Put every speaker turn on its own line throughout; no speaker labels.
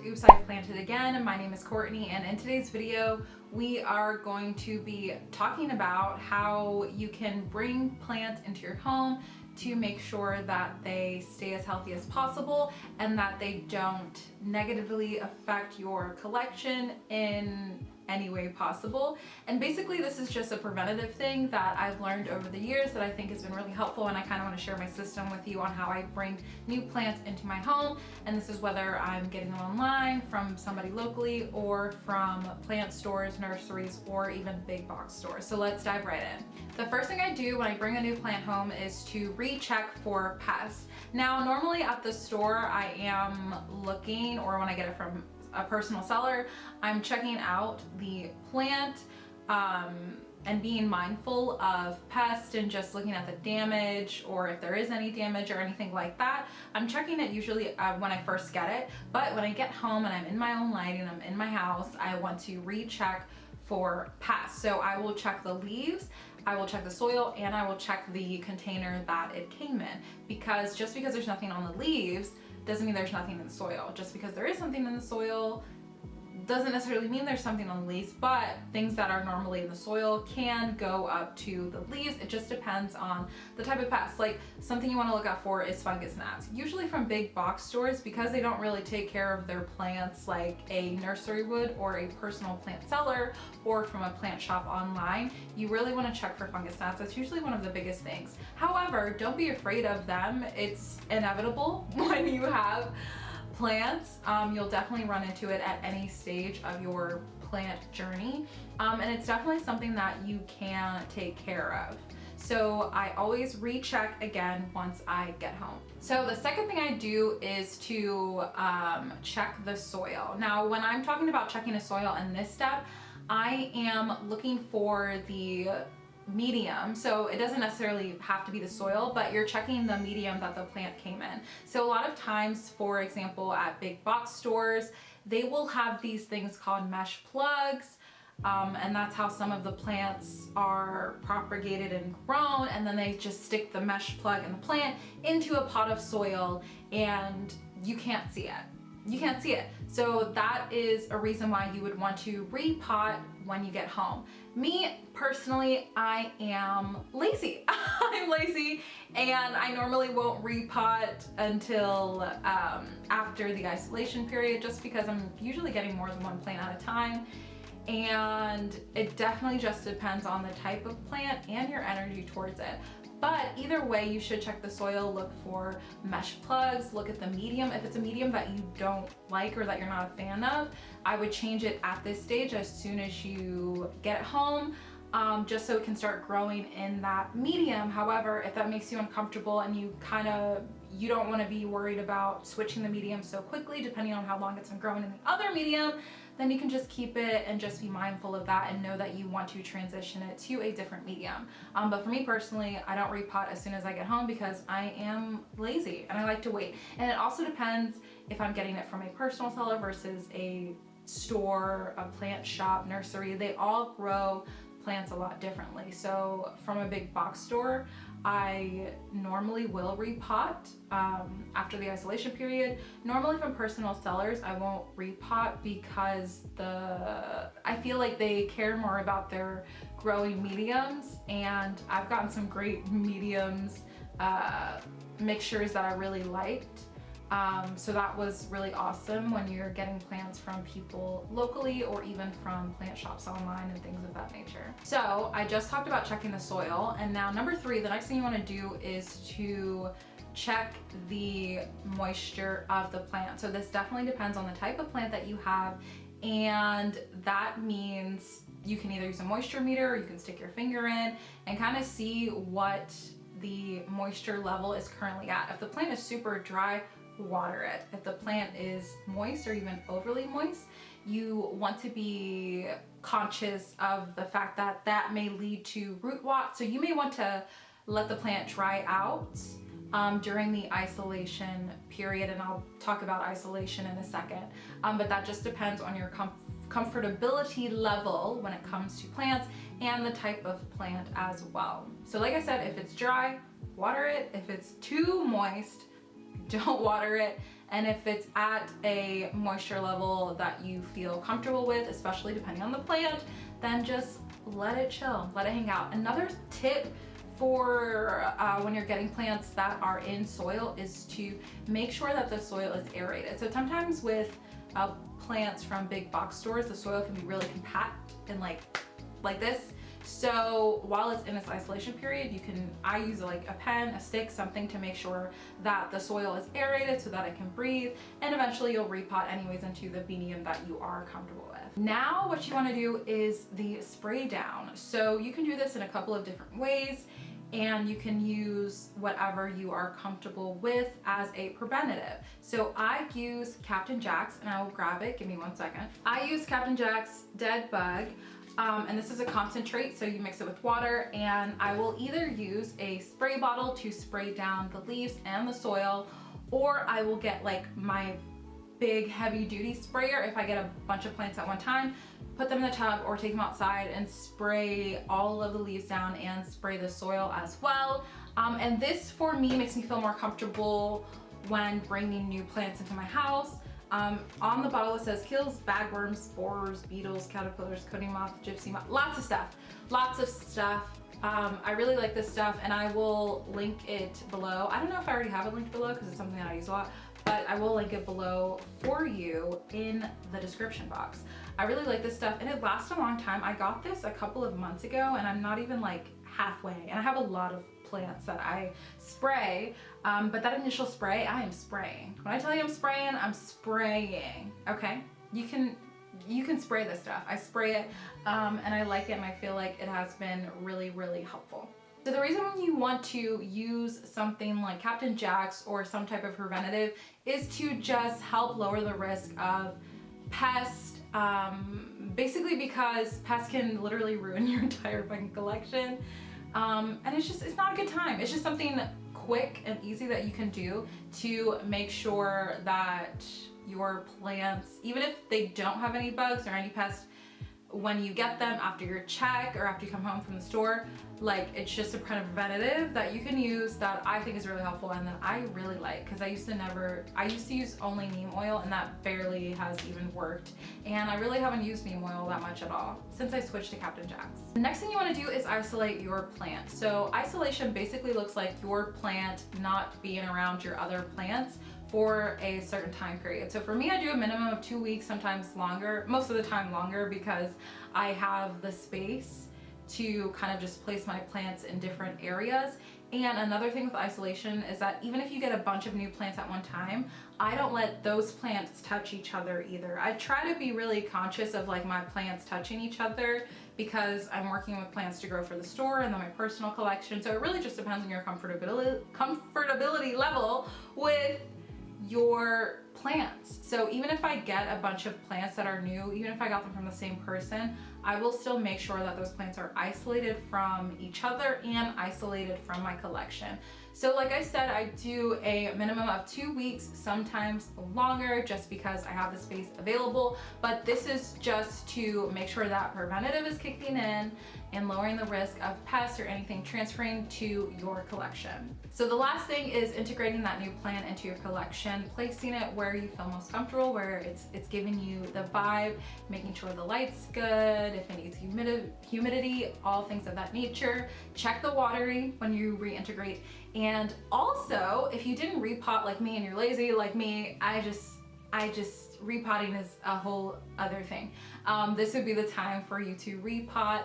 to Oops, I Planted Again. My name is Courtney, and in today's video we are going to be talking about how you can bring plants into your home to make sure that they stay as healthy as possible and that they don't negatively affect your collection in any way possible. And basically this is just a preventative thing that I've learned over the years that I think has been really helpful, and I kind of want to share my system with you on how I bring new plants into my home. And this is whether I'm getting them online from somebody locally or from plant stores, nurseries, or even big box stores. So let's dive right in. The first thing I do when I bring a new plant home is to recheck for pests. Now normally at the store I am looking, or when I get it from a personal seller, I'm checking out the plant and being mindful of pests and just looking at the damage, or if there is any damage or anything like that. I'm checking it usually when I first get it, but when I get home and I'm in my own lighting, I'm in my house, I want to recheck for pests. So I will check the leaves, I will check the soil, and I will check the container that it came in, because just because there's nothing on the leaves doesn't mean there's nothing in the soil. Just because there is something in the soil doesn't necessarily mean there's something on the leaves, but things that are normally in the soil can go up to the leaves. It just depends on the type of pest. Like something you want to look out for is fungus gnats. Usually from big box stores, because they don't really take care of their plants like a nursery would or a personal plant seller or from a plant shop online, you really want to check for fungus gnats. That's usually one of the biggest things. However, don't be afraid of them. It's inevitable when you have plants. You'll definitely run into it at any stage of your plant journey, and it's definitely something that you can take care of. So I always recheck again once I get home. So the second thing I do is to check the soil. Now when I'm talking about checking the soil in this step, I am looking for the medium. So it doesn't necessarily have to be the soil, but you're checking the medium that the plant came in. So a lot of times, for example, at big box stores, they will have these things called mesh plugs, and that's how some of the plants are propagated and grown, and then they just stick the mesh plug in the plant into a pot of soil and you can't see it. You can't see it. So that is a reason why you would want to repot when you get home. Me personally, I am lazy. I'm lazy, and I normally won't repot until after the isolation period, just because I'm usually getting more than one plant at a time. And it definitely just depends on the type of plant and your energy towards it. But either way, you should check the soil, look for mesh plugs, look at the medium. If it's a medium that you don't like or that you're not a fan of, I would change it at this stage as soon as you get it home, just so it can start growing in that medium. However, if that makes you uncomfortable and you don't want to be worried about switching the medium so quickly, depending on how long it's been growing in the other medium, then you can just keep it and just be mindful of that and know that you want to transition it to a different medium. But for me personally, I don't repot as soon as I get home because I am lazy and I like to wait. And it also depends if I'm getting it from a personal seller versus a store, a plant shop, nursery. They all grow plants a lot differently. So from a big box store, I normally will repot after the isolation period. Normally from personal sellers, I won't repot because I feel like they care more about their growing mediums, and I've gotten some great mediums mixtures that I really liked. So that was really awesome when you're getting plants from people locally or even from plant shops online and things of that nature. So I just talked about checking the soil, and now number 3, the next thing you want to do is to check the moisture of the plant. So this definitely depends on the type of plant that you have, and that means you can either use a moisture meter or you can stick your finger in and kind of see what the moisture level is currently at. If the plant is super dry, water it. If the plant is moist or even overly moist, you want to be conscious of the fact that that may lead to root rot. So you may want to let the plant dry out during the isolation period, and I'll talk about isolation in a second. But that just depends on your comfortability level when it comes to plants and the type of plant as well. So like I said, if it's dry, water it. If it's too moist, don't water it. And if it's at a moisture level that you feel comfortable with, especially depending on the plant, then just let it chill, let it hang out. Another tip for when you're getting plants that are in soil is to make sure that the soil is aerated. So sometimes with plants from big box stores, the soil can be really compact and like this. So while it's in its isolation period, I use like a pen, a stick, something to make sure that the soil is aerated so that it can breathe, and eventually you'll repot anyways into the medium that you are comfortable with. Now what you want to do is the spray down. So you can do this in a couple of different ways, and you can use whatever you are comfortable with as a preventative. So I use Captain Jack's, and I will grab it, give me 1 second. I use Captain Jack's Dead Bug. And this is a concentrate, so you mix it with water, and I will either use a spray bottle to spray down the leaves and the soil, or I will get like my big heavy duty sprayer if I get a bunch of plants at one time, put them in the tub or take them outside and spray all of the leaves down and spray the soil as well. And this for me makes me feel more comfortable when bringing new plants into my house. On the bottle it says kills bagworms, spores, beetles, caterpillars, coating moth, gypsy moth, lots of stuff. I really like this stuff, and I will link it below. I don't know if I already have it linked below because it's something that I use a lot, but I will link it below for you in the description box. I really like this stuff, and it lasts a long time. I got this a couple of months ago, and I'm not even like halfway, and I have a lot of plants that I spray, but that initial spray, I am spraying. When I tell you I'm spraying, okay? You can spray this stuff. I spray it, and I like it, and I feel like it has been really, really helpful. So the reason you want to use something like Captain Jack's or some type of preventative is to just help lower the risk of pests, basically because pests can literally ruin your entire fucking collection. And it's not a good time. It's just something quick and easy that you can do to make sure that your plants, even if they don't have any bugs or any pests, when you get them after your check or after you come home from the store, like, it's just a preventative that you can use that I think is really helpful and that I really like, because I used to use only neem oil, and that barely has even worked, and I really haven't used neem oil that much at all since I switched to Captain Jack's. The next thing you want to do is isolate your plant. So isolation basically looks like your plant not being around your other plants for a certain time period. So for me, I do a minimum of 2 weeks, sometimes longer, most of the time longer, because I have the space to kind of just place my plants in different areas. And another thing with isolation is that even if you get a bunch of new plants at one time, I don't let those plants touch each other either. I try to be really conscious of like my plants touching each other, because I'm working with plants to grow for the store and then my personal collection. So it really just depends on your comfortability level with your plants. So even if I get a bunch of plants that are new, even if I got them from the same person, I will still make sure that those plants are isolated from each other and isolated from my collection. So like I said, I do a minimum of 2 weeks, sometimes longer, just because I have the space available. But this is just to make sure that preventative is kicking in and lowering the risk of pests or anything transferring to your collection. So the last thing is integrating that new plant into your collection, placing it where you feel most comfortable, where it's giving you the vibe, making sure the light's good, if it needs humidity, all things of that nature. Check the watering when you reintegrate. And also, if you didn't repot like me and you're lazy like me, I just repotting is a whole other thing. This would be the time for you to repot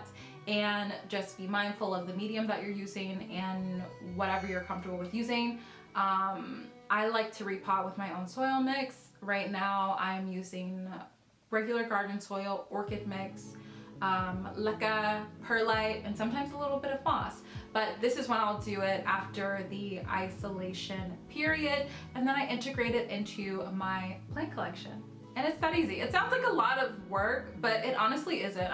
and just be mindful of the medium that you're using and whatever you're comfortable with using. I like to repot with my own soil mix. Right now I'm using regular garden soil, orchid mix, leca, perlite, and sometimes a little bit of moss. But this is when I'll do it after the isolation period, and then I integrate it into my plant collection. And it's that easy. It sounds like a lot of work, but it honestly isn't.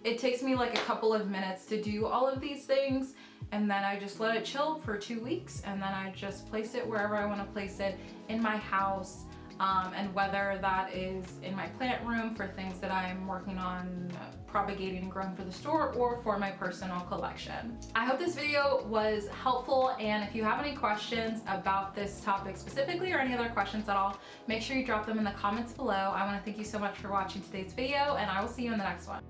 It takes me like a couple of minutes to do all of these things, and then I just let it chill for 2 weeks, and then I just place it wherever I want to place it in my house. and whether that is in my plant room for things that I'm working on propagating and growing for the store or for my personal collection. I hope this video was helpful, and if you have any questions about this topic specifically or any other questions at all, make sure you drop them in the comments below. I want to thank you so much for watching today's video, and I will see you in the next one.